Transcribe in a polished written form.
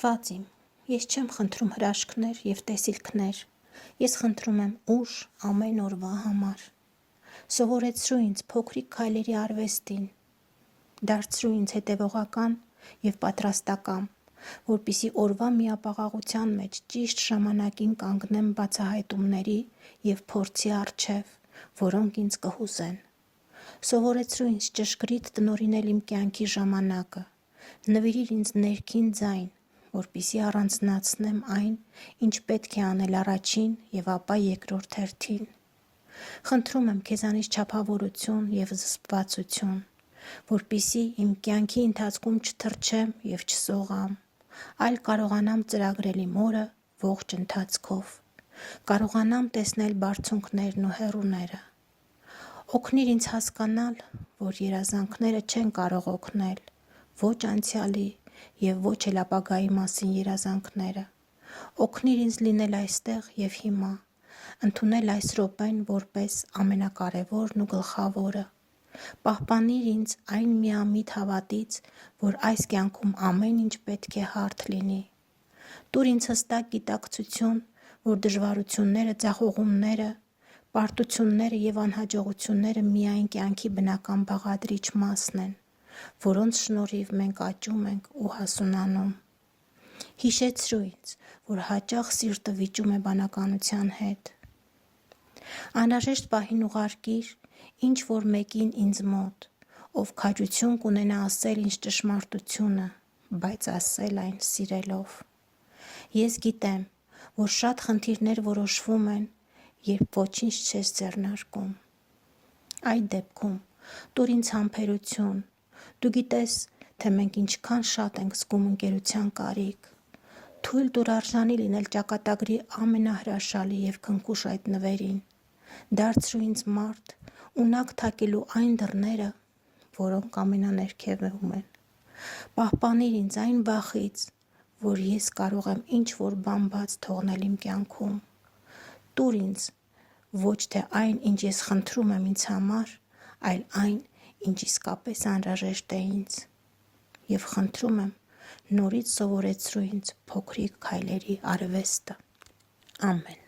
Վածիմ, ես չեմ խնդրում հրաշքներ և տեսիլքներ, ես խնդրում եմ ուժ ամեն օրվա համար։ Սովորեցրու ինձ փոքրիկ քայլերի արվեստին, դարձրու ինձ հետևողական և պատրաստակամ, որպեսզի օրվա միապաղաղության մեջ ճիշտ ժամանակին կանգնեմ բացահայտումների և փորձի առջև, որոնք ինձ կհուզեն։ Սովորեցրու ինձ ճշգրիտ տնօրինել իմ կյանքի ժամանակը, նվիրիր ինձ ներքին ձայն, որպեսզի առանձնացնեմ այն, ինչ պետք է անել առաջին և ապա երկրորդ հերթին։ Խնդրում եմ քեզանից չափավորություն և զսպվածություն, որպեսզի իմ կյանքի ընթացքում չթրջեմ և չսողամ, այլ կարողանամ ծրագրել իմ օրը ողջ ընթացքով, կարողանամ տեսնել բարձունքներն ու հեռուները։ Օգնիր ինձ հասկանալ, որ երազանքները չեն կարող օգնել ոչ անցյալի և ոչ էլ ապագայի մասին երազանքները։ Օգնիր ինձ լինել այստեղ և հիմա, ընդունել այս րոպեն որպես ամենակարևորն ու գլխավորը։ Պահպանիր ինձ այն միամիտ հավատից, որ այս կյանքում ամեն ինչ պետք է հարթ լինի։ Տուր ինձ հստակ գիտակցություն, որ դժվարությունները, ձախողումները, պարտությունները և անհաջողությունները միայն կյանքի բնական բաղադրիչ մասն են, որոնց շնորհիվ մենք աճում ենք ու հասունանում։ Հիշեցրու ինձ, որ հաճախ սիրտը վիճում է բանականության հետ։ Անհրաժեշտ պահին ուղարկիր ինչ-որ մեկին ինձ մոտ, ով քաջություն կունենա ասել ինձ ճշմարտությունը, բայց ասել այն սիրելով։ Ես գիտեմ, որ շատ խնդիրներ որոշվում են, երբ ոչինչ չես ձեռնարկում։ Այդ դեպքում տուր ինձ համբերություն։ Դու գիտես, թե մենք ինչքան շատ ենք զգում ընկերության կարիք։ Թույլ տուր արժանի լինել ճակատագրի ամենահրաշալի և քնքուշ այդ նվերին։ Դարձրու ինձ մարդ, ունակ թակելու այն դռները, որոնք ամենաներքևում են։ Պահպանիր ինձ այն վախից, որ ես կարող եմ ինչ-որ բան բաց թողնել իմ կյանքում։ Տուր ինձ ոչ թե այն, ինչ ես խնդրում եմ ինձ համար, այլ այն, ինչ իսկապես անհրաժեշտ է ինձ։ Եվ խնդրում եմ նորից սովորեցրու ինձ փոքրիկ քայլերի արվեստը։ Ամեն։